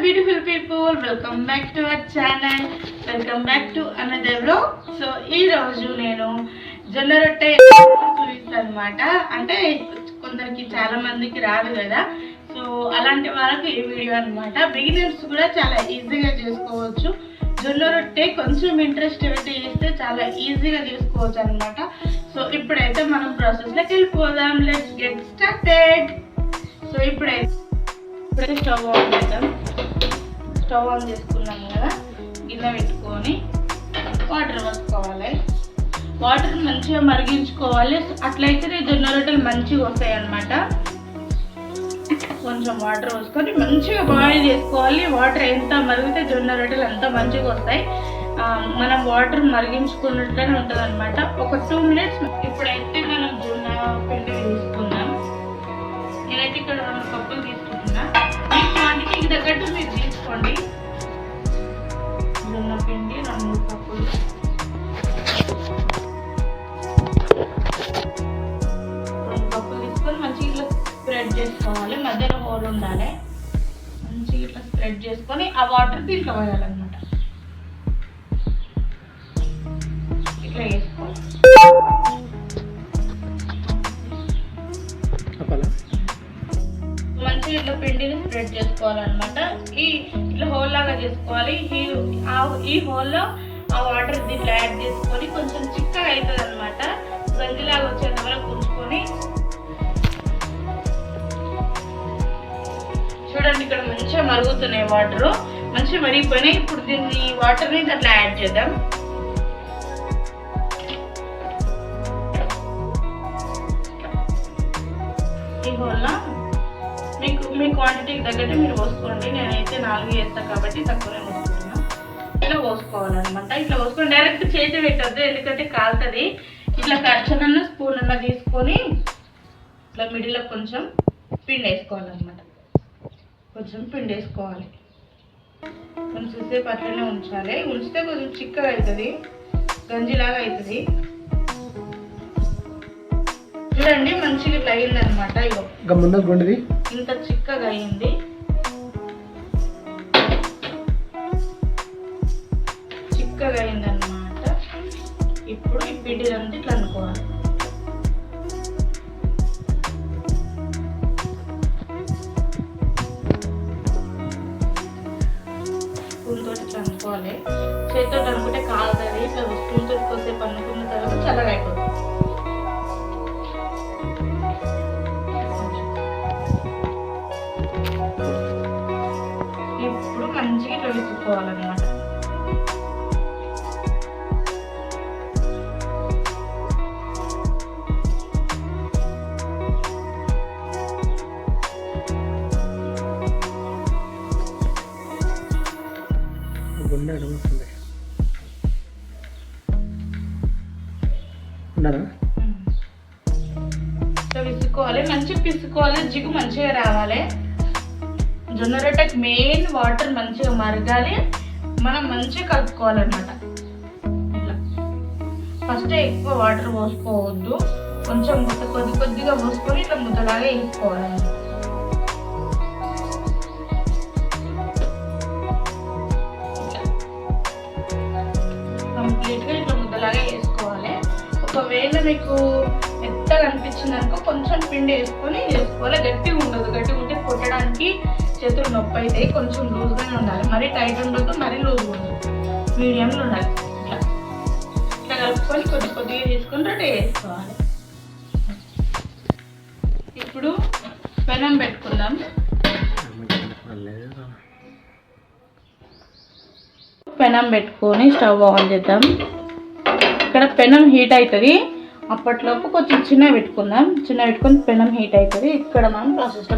beautiful people, welcome back to our channel, welcome back to another vlog. So ee roju nenu jonna rotte చూపిస్తాను అన్నమాట. అంటే కొందరికి చాలా మందికి రాదు కదా, సో అలాంటి వాళ్ళకి ఈ వీడియో అన్నమాట. బిగినర్స్ కూడా చాలా ఈజీగా చేసుకోవచ్చు. జొన్న రొట్టె కొంచెం ఇంట్రెస్ట్ పెట్టి చేస్తే చాలా ఈజీగా చేసుకోవచ్చు అన్నమాట. సో ఇప్పుడైతే మనం ప్రాసెస్లోకి వెళ్ళిపోదాం. Let's get started. సో ఇప్పుడైతే స్టవ్ ఆన్ చేద్దాం. స్టవ్ ఆన్ చేసుకున్నాము కదా, గిన్నె పెట్టుకొని వాటర్ పోసుకోవాలి. వాటర్ మంచిగా మరిగించుకోవాలి, అట్లయితే జొన్న రొట్టెలు మంచిగా వస్తాయి అన్నమాట. కొంచెం వాటర్ పోసుకొని మంచిగా బాయిల్ చేసుకోవాలి. వాటర్ ఎంత మరిగితే జొన్న రొట్టెలు అంత మంచిగా వస్తాయి. మనం వాటర్ మరిగించుకున్నట్లనే ఉంటుంది అనమాట. ఒక 2 minutes. ఇప్పుడైతే మనం జొన్న పిండి తీసుకుందాం. నేనైతే ఇక్కడ 2 కప్పులు తీసుకుంటున్నా. మీ క్వాంటిటీకి తగ్గట్టు మీరు తీసుకోండి. జొన్న పిండి 2 కప్పులు. తీసుకొని మంచిగా ఇట్లా స్ప్రెడ్ చేసుకోవాలి. మధ్యలో హోల్ ఉండాలి. మంచిగా ఇట్లా స్ప్రెడ్ చేసుకొని ఆ వాటర్ దీంట్లో పోయాలన్నమాట. ఇట్లా వేసుకోవాలి. మంచిగా ఇట్లా పిండిని స్ప్రెడ్ చేసుకోవాలన్నమాట. ఇట్లా హోల్ లాగా చేసుకోవాలి. ఈ హోల్లో ఆ వాటర్ దీంట్లో యాడ్ చేసుకొని కొంచెం చిక్కగా అవుతుంది అనమాట. గంజిలాగా వచ్చేంత వరకు ఉంచుకొని చూడండి, ఇక్కడ మంచిగా మరుగుతున్నాయి వాటర్, మంచిగా మరిగిపోయినాయి. ఇప్పుడు దీన్ని వాటర్ని అట్లా యాడ్ చేద్దాం. ఈ వల్ల మీ క్వాంటిటీకి తగ్గట్టు మీరు పోసుకోండి. నేనైతే 4 వేస్తాను కాబట్టి తక్కువనే పోసుకుంటున్నా. ఇట్లా పోసుకోవాలన్నమాట. ఇట్లా పోసుకొని డైరెక్ట్ చేతి పెట్టద్దు, ఎందుకంటే కాలుతుంది. ఇట్లా చిన్న స్పూన్ అన్న తీసుకొని ఇట్లా మిడిల్లో కొంచెం పిండి వేసుకోవాలన్నమాట. కొంచెం పిండి వేసుకోవాలి. కొంచెం సేపు అట్లనే ఉంచాలి. ఉంచితే కొంచెం చిక్కగా అవుతుంది, గంజిలాగా అవుతుంది. చూడండి మంచిగా ఇట్లా అయింది అనమాట. ఇంత చిక్కగా అయింది. చిక్కగా అయింది అనమాట. ఇప్పుడు ఈ పిండి అంతా ఇట్లా అనుకోవాలి. స్పూన్తో ఇట్లా అనుకోవాలి. చేతితో అనుకుంటే కాలుతుంది. ఇట్లా స్పూన్తో ఎక్కువసేపు అనుకున్న తర్వాత చల్లగా అయిపోతుంది. ఇప్పుడు మంచిగా ఇట్లా విసుకోవాలన్నమాట. విసుకోవాలి, మంచిగా పిసుకోవాలి. జిగు మంచిగా రావాలి. జొన్న రొట్టెకి మెయిన్ వాటర్ మంచిగా మరగాలి. మనం మంచిగా కలుపుకోవాలన్నమాట. ఇట్లా ఫస్ట్ ఎక్కువ వాటర్ పోసుకోవద్దు, కొంచెం కొద్దిగా పోసుకొని ఇట్లా ముద్దలాగా వేసుకోవాలన్నమాట. కంప్లీట్గా ఇట్లా ముద్దలాగా వేసుకోవాలి. ఒకవేళ మీకు మెత్తగా అనిపించింది అనుకో కొంచెం పిండి వేసుకొని వేసుకోవాలి. గట్టిగా ఉండదు, గట్టిగా ఉంటే కొట్టడానికి చేతులు నొప్పి అవుతాయి. కొంచెం లూజ్గానే ఉండాలి. మరీ టైట్ ఉండదు, మరీ లూజ్గా ఉండదు, మీడియంలో ఉండాలి. ఇట్లా ఇట్లా కలుపుకొని కొద్దిగా తీసుకొని రెడీ వేసుకోవాలి. ఇప్పుడు పెనం పెట్టుకుందాం. పెనం పెట్టుకొని స్టవ్ ఆన్ చేద్దాం. ఇక్కడ పెనం హీట్ అవుతుంది. అప్పట్లోపు కొంచెం చిన్న పెట్టుకుందాం. చిన్న పెట్టుకొని పెనం హీట్ అవుతుంది. ఇక్కడ మనం ప్రాసెస్లో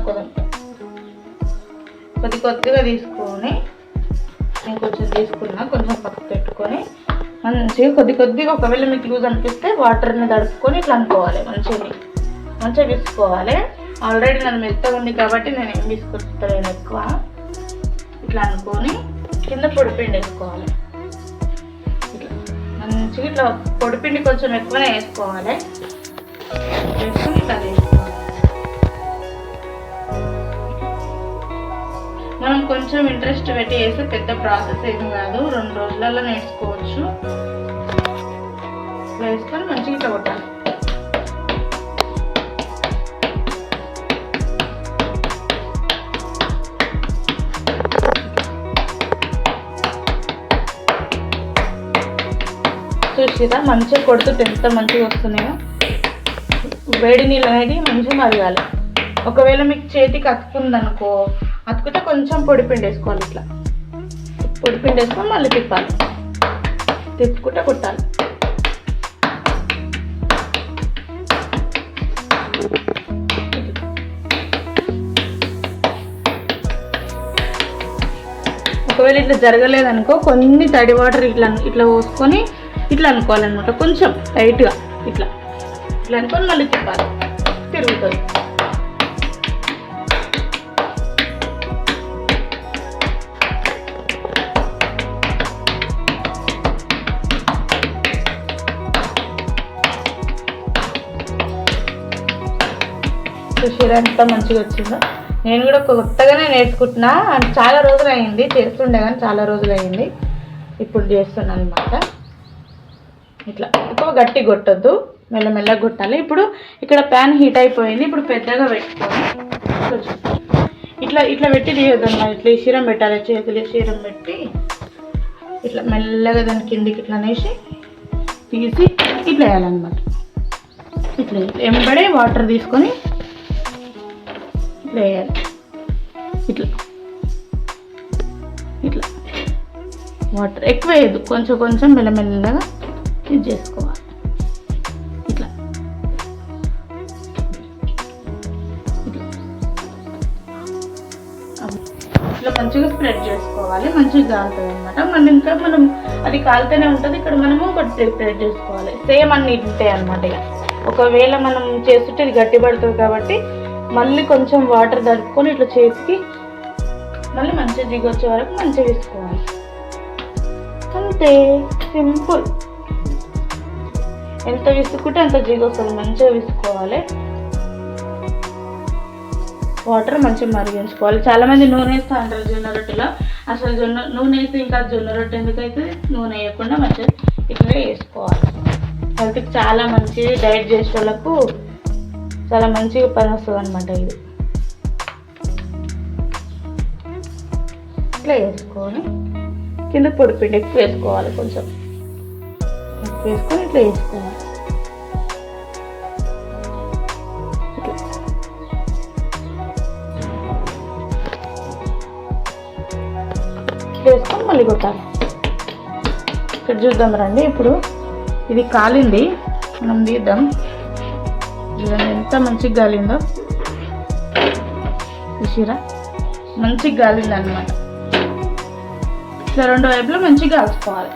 కొద్దిగా తీసుకొని, నేను కొంచెం తీసుకున్నా, కొంచెం పక్కకు పెట్టుకొని మంచిగా కొద్దిగా ఒకవేళ మీకు లూజ్ అనిపిస్తే వాటర్ని తడుపుకొని ఇట్లా అనుకోవాలి. మంచిగా విసుకోవాలి. ఆల్రెడీ నన్ను మెత్తగా ఉంది కాబట్టి నేను ఏం తీసుకొస్తాను ఎక్కువ. ఇట్లా అనుకొని కింద పొడిపిండి వేసుకోవాలి. మంచిగా ఇట్లా పొడిపిండి కొంచెం ఎక్కువనే వేసుకోవాలి. వేసుకొని ఇట్లా వేసుకోవాలి. మనం కొంచెం ఇంట్రెస్ట్ పెట్టి వేస్తే పెద్ద ప్రాసెస్ ఏం కాదు, 2 రోజులలో నేర్చుకోవచ్చు. వేసుకొని మంచిగా ఇట్లా కొట్టాలి. చూసిరా మంచిగా కొడుతుంటే ఎంత మంచిగా వస్తున్నాయో. వేడి నీళ్ళు అనేది మంచిగా మరగాలి. ఒకవేళ మీకు చేతికి అతుకుందనుకో, అతుకుతే కొంచెం పొడిపిండి వేసుకోవాలి. ఇట్లా పొడిపిండి వేసుకొని మళ్ళీ తిప్పాలి, తిప్పుకుంటే కొట్టాలి. ఒకవేళ ఇట్లా జరగలేదనుకో కొన్ని తడి వాటర్ ఇట్లా పోసుకొని ఇట్లా అనుకోవాలన్నమాట. కొంచెం టైట్గా ఇట్లా ఇట్లా అనుకొని మళ్ళీ తిప్పాలి, తిరుగుతుంది. చూసిరా ఎంత మంచిగా వచ్చిందో. నేను కూడా కొత్తగానే నేర్చుకుంటున్నా, చాలా రోజులు అయింది చేస్తుండే కానీ చాలా రోజులు అయింది, ఇప్పుడు చేస్తున్నాను అనమాట. ఇట్లా ఎక్కువ గట్టి కొట్టద్దు, మెల్లమెల్లగా కొట్టాలి. ఇప్పుడు ఇక్కడ ప్యాన్ హీట్ అయిపోయింది. ఇప్పుడు పెద్దగా పెట్టుకొని ఇట్లా ఇట్లా పెట్టి తీయొద్దు అన్నమాట. ఇట్లా శీరం పెట్టాలి, చేతులు శీరం పెట్టి ఇట్లా మెల్లగా దాని కిందికి ఇట్లా అనేసి తీసి ఇట్లా వేయాలన్నమాట. ఇట్లా ఎంబడే వాటర్ తీసుకొని ఇట్లా వేయాలి. ఇట్లా ఇట్లా వాటర్ ఎక్కువ వేయద్దు, కొంచెం కొంచెం మెల్లమెల్లగా ఇది చేసుకోవాలి. ఇట్లా ఇట్లా మంచిగా స్ప్రెడ్ చేసుకోవాలి, మంచిగా కాలుతుంది అనమాట. మళ్ళీ ఇంకా మనం అది కాలుతూనే ఉంటుంది. ఇక్కడ మనము ఒకటి స్ప్రెడ్ చేసుకోవాలి. సేమ్ అన్ని ఉంటాయి అనమాట. ఇక ఒకవేళ మనం చేస్తుంటే ఇది గట్టి పడుతుంది కాబట్టి మళ్ళీ కొంచెం వాటర్ తడుపుకొని ఇట్లా చేతికి మళ్ళీ మంచిగా దిగొచ్చే వరకు మంచిగా వేసుకోవాలి. అంతే, సింపుల్. ఎంత విసుకుంటే అంత జిగొస్తుంది, మంచిగా విసుకోవాలి. వాటర్ మంచిగా మరిగించుకోవాలి. చాలామంది నూనె వేస్తూ అంటారు జొన్న రొట్టెలో. అసలు నూనె వేస్తే ఇంకా జొన్న రొట్టె ఎందుకైతే నూనె వేయకుండా మంచిగా ఇట్లా వేసుకోవాలి. హెల్త్కి చాలా మంచిది, డైట్ చేసే వాళ్ళకు చాలా మంచిగా పని వస్తుంది అనమాట. ఇది ఇట్లా వేసుకొని కింద పొడిపిండి ఎక్కువ వేసుకోవాలి, కొంచెం ఎక్కువ వేసుకొని ఇట్లా వేసుకోవాలి. వేసుకొని మళ్ళీ కొట్టాలి. ఇక్కడ చూద్దాం రండి. ఇప్పుడు ఇది కాలింది, మనం తీద్దాం. చూడండి ఎంత మంచిగా గాలిందో. చూసిరా మంచిగా గాలింది అన్నమాట. ఇట్లా 2 వైపులో మంచిగా కాల్చుకోవాలి.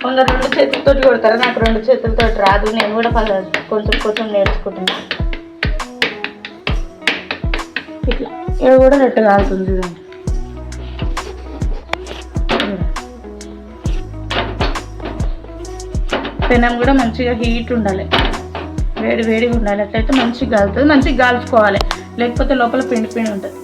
కొందరు 2 చేతులతో కొడతారు, నాకు 2 చేతులతో రాదు. నేను కూడా కొంచెం కొంచెం నేర్చుకుంటున్నా. ఇట్లా ఇక్కడ కూడా రొట్టె కాలుతుంది చూడండి. పెనం కూడా మంచిగా హీట్ ఉండాలి, వేడి వేడిగా ఉండాలి. అట్లయితే మంచిగా కాలుతుంది. మంచిగా కాల్చుకోవాలి, లేకపోతే లోపల పిండి పిండి ఉంటుంది.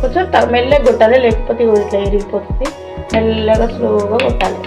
కొంచెం మెల్లగా కొట్టాలి, లేకపోతే ఇట్లా ఇరిగిపోతుంది. మెల్లగా స్లోగా కొట్టాలి.